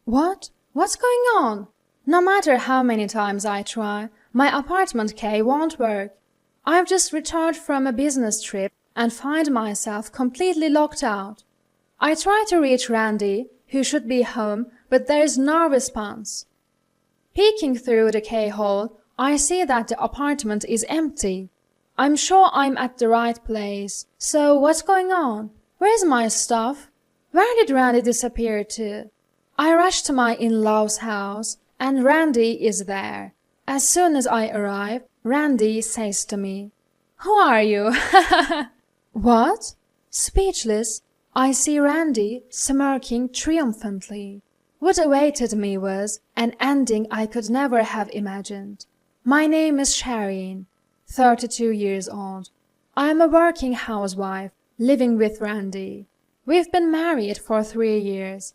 What? What's going on? No matter how many times I try, my apartment key won't work. I've just returned from a business trip and find myself completely locked out. I try to reach Randy, who should be home, but there's no response. Peeking through the keyhole, I see that the apartment is empty. I'm sure I'm at the right place. So what's going on? Where's my stuff? Where did Randy disappear to? I rush to my in-laws' house, and Randy is there. As soon as I arrive, Randy says to me, "Who are you?" What? Speechless, I see Randy smirking triumphantly. What awaited me was an ending I could never have imagined. My name is Shireen, 32 years old. I am a working housewife living with Randy. We've been married for 3 years.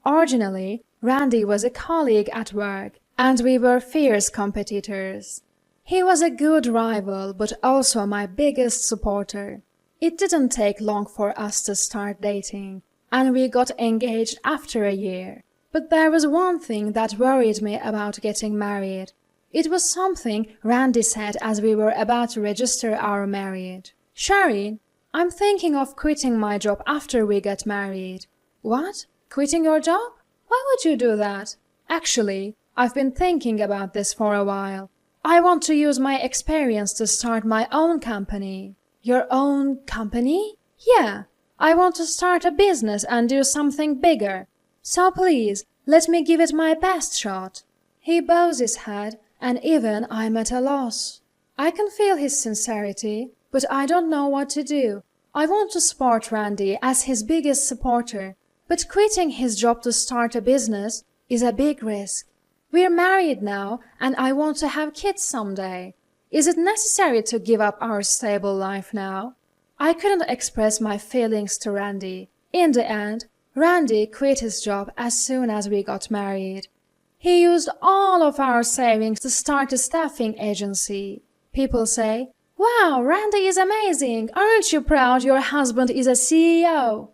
Originally, Randy was a colleague at work, and we were fierce competitors. He was a good rival, but also my biggest supporter. It didn't take long for us to start dating, and we got engaged after a year. But there was one thing that worried me about getting married. It was something Randy said as we were about to register our marriage. "Shireen, I'm thinking of quitting my job after we get married." "What? Quitting your job? Why would you do that?" "Actually, I've been thinking about this for a while. I want to use my experience to start my own company." "Your own company?" "Yeah, I want to start a business and do something bigger. So please, let me give it my best shot." He bows his head, and even I'm at a loss. I can feel his sincerity, but I don't know what to do. I want to support Randy as his biggest supporter, but quitting his job to start a business is a big risk. We're married now, and I want to have kids someday. Is it necessary to give up our stable life now? I couldn't express my feelings to Randy. In the end, Randy quit his job as soon as we got married. He used all of our savings to start a staffing agency. People say, "Wow, Randy is amazing. Aren't you proud your husband is a CEO?"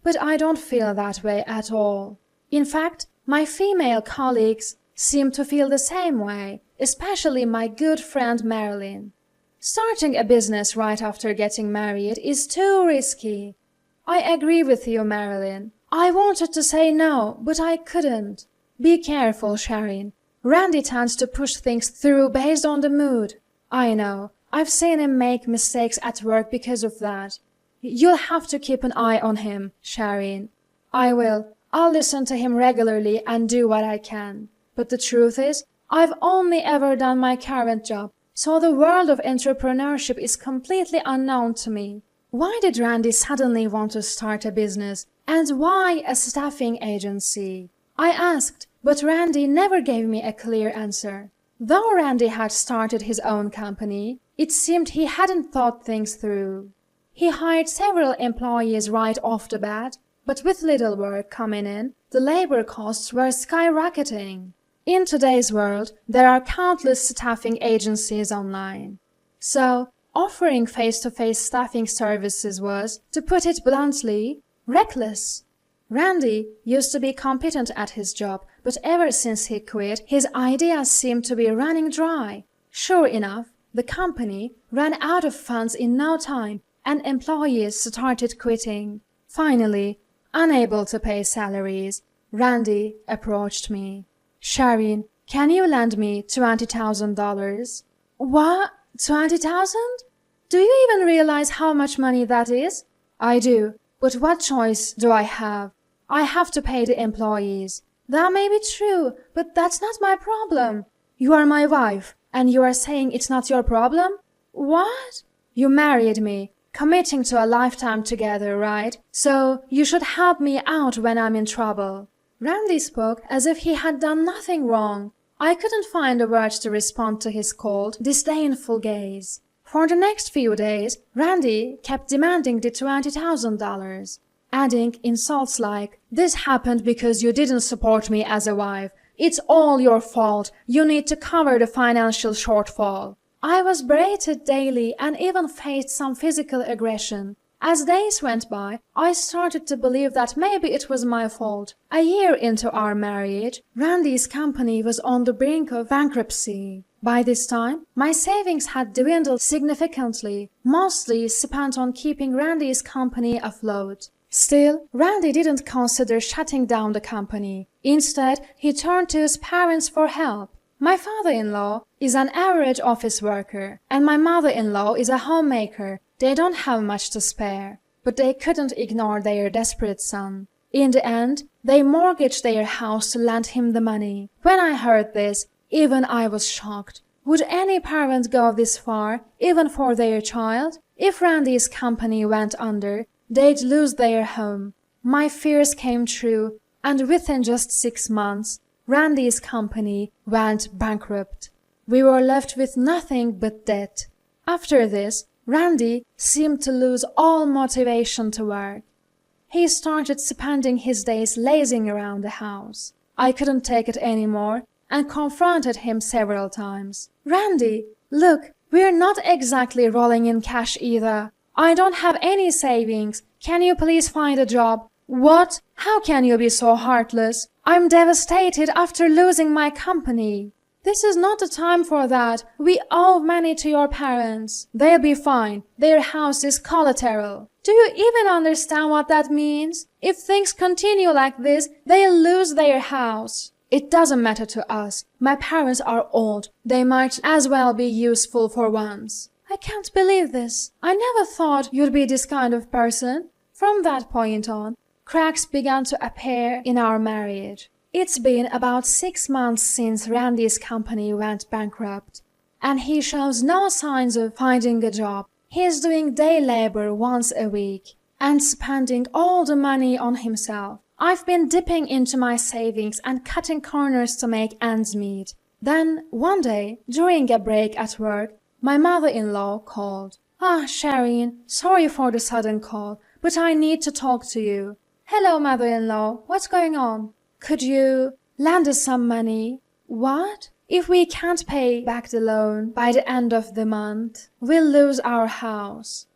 But I don't feel that way at all. In fact, my female colleagues seem to feel the same way, especially my good friend Marilyn. Starting a business right after getting married is too risky. I agree with you, Marilyn. I wanted to say no, but I couldn't. Be careful, Shireen. Randy tends to push things through based on the mood. I know. I've seen him make mistakes at work because of that. You'll have to keep an eye on him, Shireen. I will. I'll listen to him regularly and do what I can. But the truth is, I've only ever done my current job, so the world of entrepreneurship is completely unknown to me. Why did Randy suddenly want to start a business? And why a staffing agency? I asked, but Randy never gave me a clear answer. Though Randy had started his own company, it seemed he hadn't thought things through. He hired several employees right off the bat, but with little work coming in, the labor costs were skyrocketing. In today's world, there are countless staffing agencies online. So, offering face-to-face staffing services was, to put it bluntly, reckless. Randy used to be competent at his job, but ever since he quit, his ideas seemed to be running dry. Sure enough, the company ran out of funds in no time, and employees started quitting. Finally, unable to pay salaries, Randy approached me. "Shireen, can you lend me $20,000? "What? 20,000? Do you even realize how much money that is?" "I do, but what choice do I have? I have to pay the employees." "That may be true, but that's not my problem." "You are my wife, and you are saying it's not your problem?" "What?" "You married me, committing to a lifetime together, right? So you should help me out when I'm in trouble." Randy spoke as if he had done nothing wrong. I couldn't find the words to respond to his cold, disdainful gaze. For the next few days, Randy kept demanding the $20,000, adding insults like, "This happened because you didn't support me as a wife. It's all your fault. You need to cover the financial shortfall." I was berated daily and even faced some physical aggression. As days went by, I started to believe that maybe it was my fault. A year into our marriage, Randy's company was on the brink of bankruptcy. By this time, my savings had dwindled significantly, mostly spent on keeping Randy's company afloat. Still, Randy didn't consider shutting down the company. Instead, he turned to his parents for help. My father-in-law is an average office worker, and my mother-in-law is a homemaker. They don't have much to spare, but they couldn't ignore their desperate son. In the end, they mortgaged their house to lend him the money. When I heard this, even I was shocked. Would any parent go this far, even for their child? If Randy's company went under, they'd lose their home. My fears came true, and within just 6 months, Randy's company went bankrupt. We were left with nothing but debt. After this, Randy seemed to lose all motivation to work. He started spending his days lazing around the house. I couldn't take it anymore and confronted him several times. Randy, look, we're not exactly rolling in cash either. I don't have any savings. Can you please find a job? What? How can you be so heartless? I'm devastated after losing my company. This is not the time for that. We owe money to your parents. They'll be fine. Their house is collateral. Do you even understand what that means? If things continue like this, they'll lose their house. It doesn't matter to us. My parents are old. They might as well be useful for once. I can't believe this. I never thought you'd be this kind of person. From that point on, cracks began to appear in our marriage. It's been about 6 months since Randy's company went bankrupt, and he shows no signs of finding a job. He's doing day labor once a week and spending all the money on himself. I've been dipping into my savings and cutting corners to make ends meet. Then, one day, during a break at work, my mother-in-law called. Shireen, sorry for the sudden call, but I need to talk to you. Hello, mother-in-law, what's going on? Could you lend us some money? What? If we can't pay back the loan by the end of the month, we'll lose our house.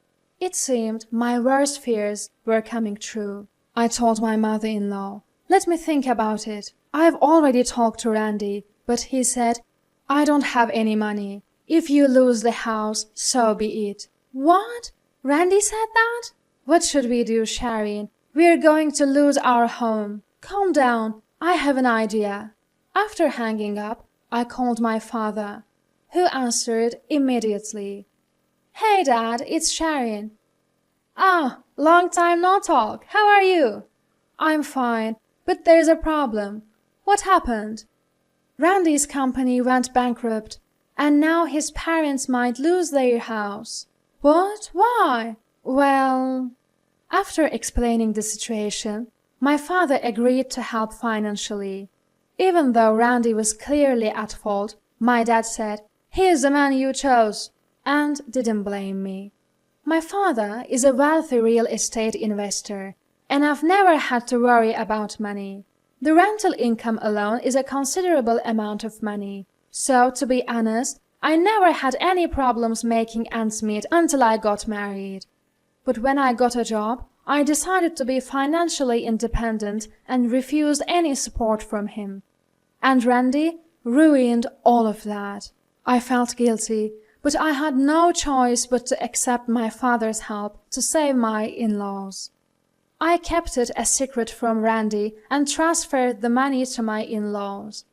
It seemed my worst fears were coming true. I told my mother-in-law, let me think about it. I've already talked to Randy, but he said, I don't have any money. If you lose the house, so be it. What? Randy said that? What should we do, Shireen? We're going to lose our home. Calm down. I have an idea. After hanging up, I called my father, who answered immediately. Hey, Dad, it's Shireen. Long time no talk. How are you? I'm fine, but there's a problem. What happened? Randy's company went bankrupt, and now his parents might lose their house. What? Why? Well, after explaining the situation, my father agreed to help financially. Even though Randy was clearly at fault, my dad said, he's the man you chose, and didn't blame me. My father is a wealthy real estate investor, and I've never had to worry about money. The rental income alone is a considerable amount of money, so to be honest, I never had any problems making ends meet until I got married. But when I got a job, I decided to be financially independent and refused any support from him. And Randy ruined all of that. I felt guilty, but I had no choice but to accept my father's help to save my in-laws. I kept it a secret from Randy and transferred the money to my in-laws.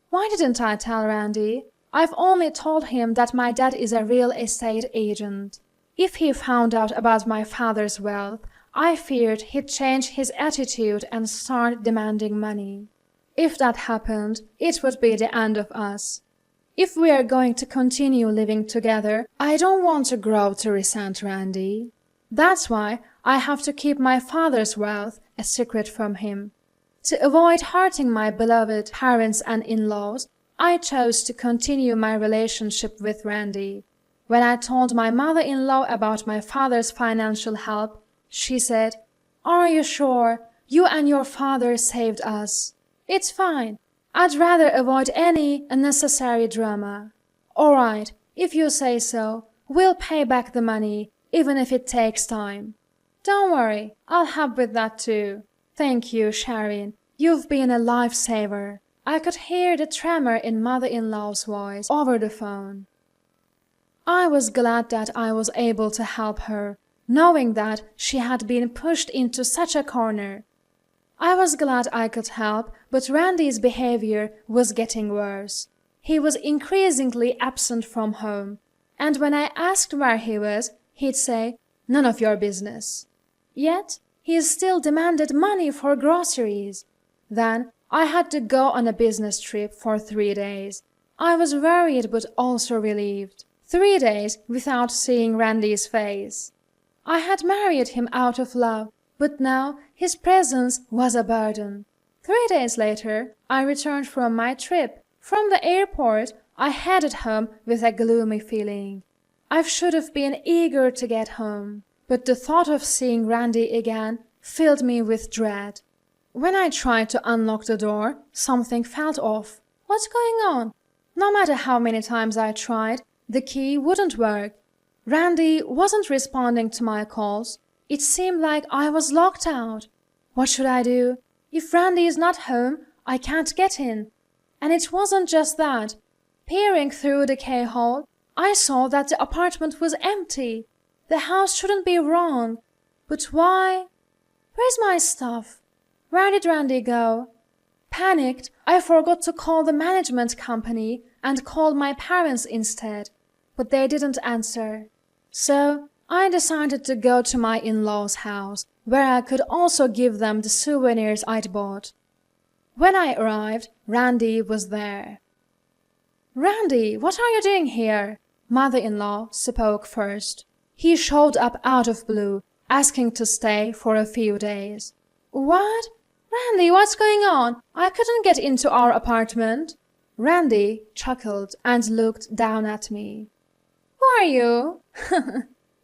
Why didn't I tell Randy? I've only told him that my dad is a real estate agent. If he found out about my father's wealth, I feared he'd change his attitude and start demanding money. If that happened, it would be the end of us. If we are going to continue living together, I don't want to grow to resent Randy. That's why I have to keep my father's wealth a secret from him. To avoid hurting my beloved parents and in-laws, I chose to continue my relationship with Randy. When I told my mother-in-law about my father's financial help, she said, Are you sure? You and your father saved us. It's fine. I'd rather avoid any unnecessary drama. All right, if you say so, we'll pay back the money, even if it takes time. Don't worry, I'll help with that too. Thank you, Sharon. You've been a lifesaver. I could hear the tremor in mother-in-law's voice over the phone. I was glad that I was able to help her, knowing that she had been pushed into such a corner. I was glad I could help, but Randy's behavior was getting worse. He was increasingly absent from home, and when I asked where he was, he'd say, "None of your business." Yet he still demanded money for groceries. Then I had to go on a business trip for 3 days. I was worried but also relieved. 3 days without seeing Randy's face. I had married him out of love, but now his presence was a burden. 3 days later, I returned from my trip. From the airport, I headed home with a gloomy feeling. I should have been eager to get home, but the thought of seeing Randy again filled me with dread. When I tried to unlock the door, something felt off. What's going on? No matter how many times I tried, the key wouldn't work. Randy wasn't responding to my calls. It seemed like I was locked out. What should I do? If Randy is not home, I can't get in. And it wasn't just that. Peering through the keyhole, I saw that the apartment was empty. The house shouldn't be wrong. But why? Where's my stuff? Where did Randy go? Panicked, I forgot to call the management company and called my parents instead, but they didn't answer. So I decided to go to my in-laws' house, where I could also give them the souvenirs I'd bought. When I arrived, Randy was there. "Randy, what are you doing here?" Mother-in-law spoke first. He showed up out of blue, asking to stay for a few days. "What? Randy, what's going on? I couldn't get into our apartment." Randy chuckled and looked down at me. "Who are you?"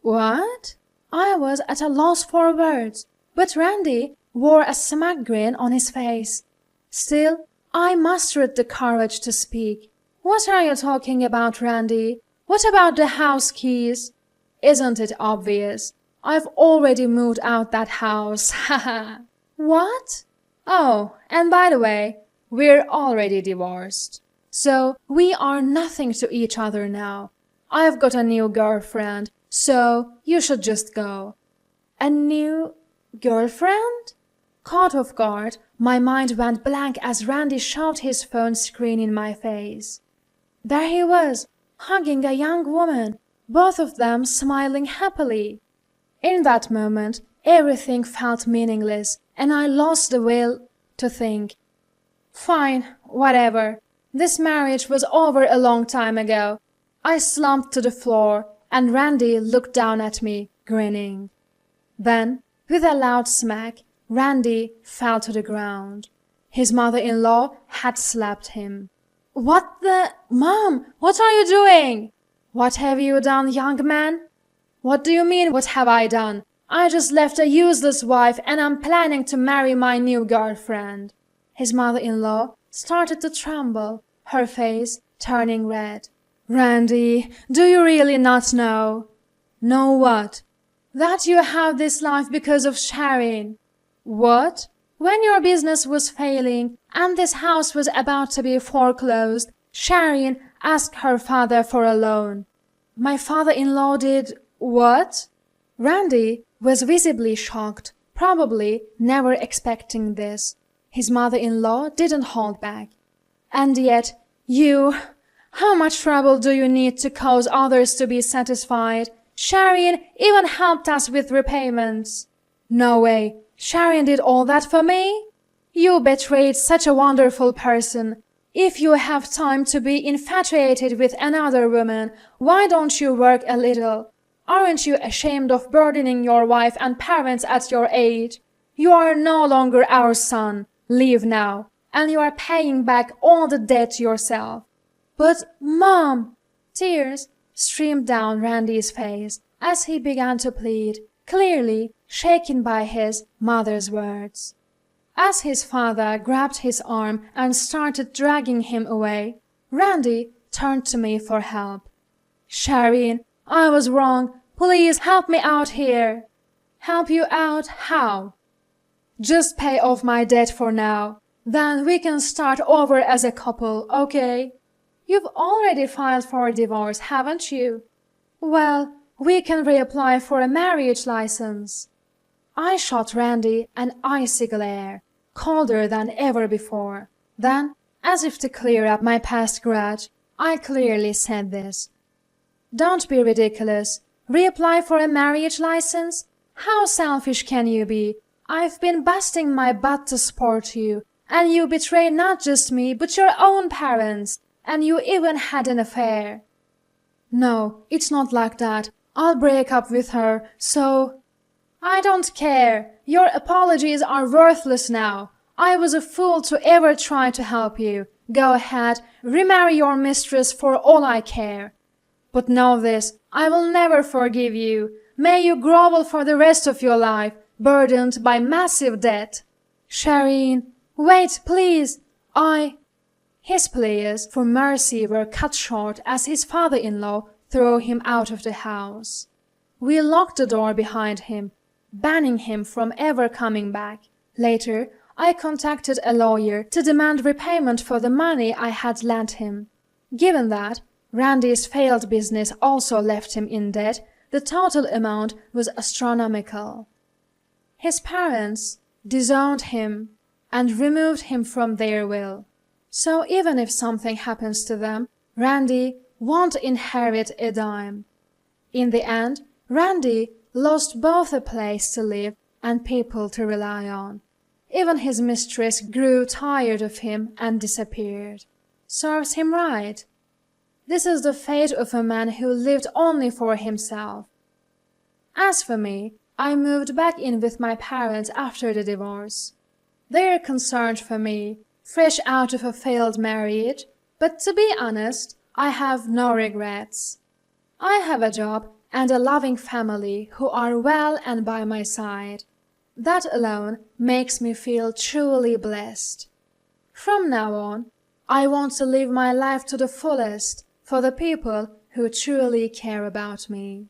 "What?" I was at a loss for words, but Randy wore a smug grin on his face. Still, I mustered the courage to speak. "What are you talking about, Randy? What about the house keys?" "Isn't it obvious? I've already moved out that house, haha." "What?" "Oh, and by the way, we're already divorced. So we are nothing to each other now. I've got a new girlfriend, so you should just go." "A new girlfriend?" Caught off guard, my mind went blank as Randy shoved his phone screen in my face. There he was, hugging a young woman, both of them smiling happily. In that moment, everything felt meaningless, and I lost the will to think. Fine, whatever. This marriage was over a long time ago. I slumped to the floor, and Randy looked down at me, grinning. Then, with a loud smack, Randy fell to the ground. His mother-in-law had slapped him. "What the— Mom, what are you doing?" "What have you done, young man?" "What do you mean, what have I done? I just left a useless wife and I'm planning to marry my new girlfriend." His mother-in-law started to tremble, her face turning red. "Randy, do you really not know?" "Know what?" "That you have this life because of Sharon." "What?" "When your business was failing and this house was about to be foreclosed, Sharon asked her father for a loan." "My father-in-law did— what?" Randy was visibly shocked, probably never expecting this. His mother-in-law didn't hold back. "And yet, you— how much trouble do you need to cause others to be satisfied? Sharon even helped us with repayments." "No way. Sharon did all that for me?" "You betrayed such a wonderful person. If you have time to be infatuated with another woman, why don't you work a little? Aren't you ashamed of burdening your wife and parents at your age? You are no longer our son. Leave now, and you are paying back all the debt yourself." "But, Mom!" Tears streamed down Randy's face as he began to plead, clearly shaken by his mother's words. As his father grabbed his arm and started dragging him away, Randy turned to me for help. "Sharon, I was wrong. Please help me out here." Help you out how? Just pay off my debt for now. Then we can start over as a couple, okay? You've already filed for divorce, haven't you? Well, we can reapply for a marriage license. I shot Randy an icy glare, colder than ever before. Then, as if to clear up my past grudge, I clearly said this. Don't be ridiculous. Reapply for a marriage license? How selfish can you be? I've been busting my butt to support you, and you betrayed not just me, but your own parents, and you even had an affair. No, it's not like that. I'll break up with her, so… I don't care. Your apologies are worthless now. I was a fool to ever try to help you. Go ahead, remarry your mistress for all I care. But know this, I will never forgive you. May you grovel for the rest of your life, burdened by massive debt. Shireen, wait, please. His pleas for mercy were cut short as his father-in-law threw him out of the house. We locked the door behind him, banning him from ever coming back. Later, I contacted a lawyer to demand repayment for the money I had lent him. Given that Randy's failed business also left him in debt, the total amount was astronomical. His parents disowned him and removed him from their will. So even if something happens to them, Randy won't inherit a dime. In the end, Randy lost both a place to live and people to rely on. Even his mistress grew tired of him and disappeared. Serves him right. This is the fate of a man who lived only for himself. As for me, I moved back in with my parents after the divorce. They're concerned for me, fresh out of a failed marriage, but to be honest, I have no regrets. I have a job and a loving family who are well and by my side. That alone makes me feel truly blessed. From now on, I want to live my life to the fullest for the people who truly care about me.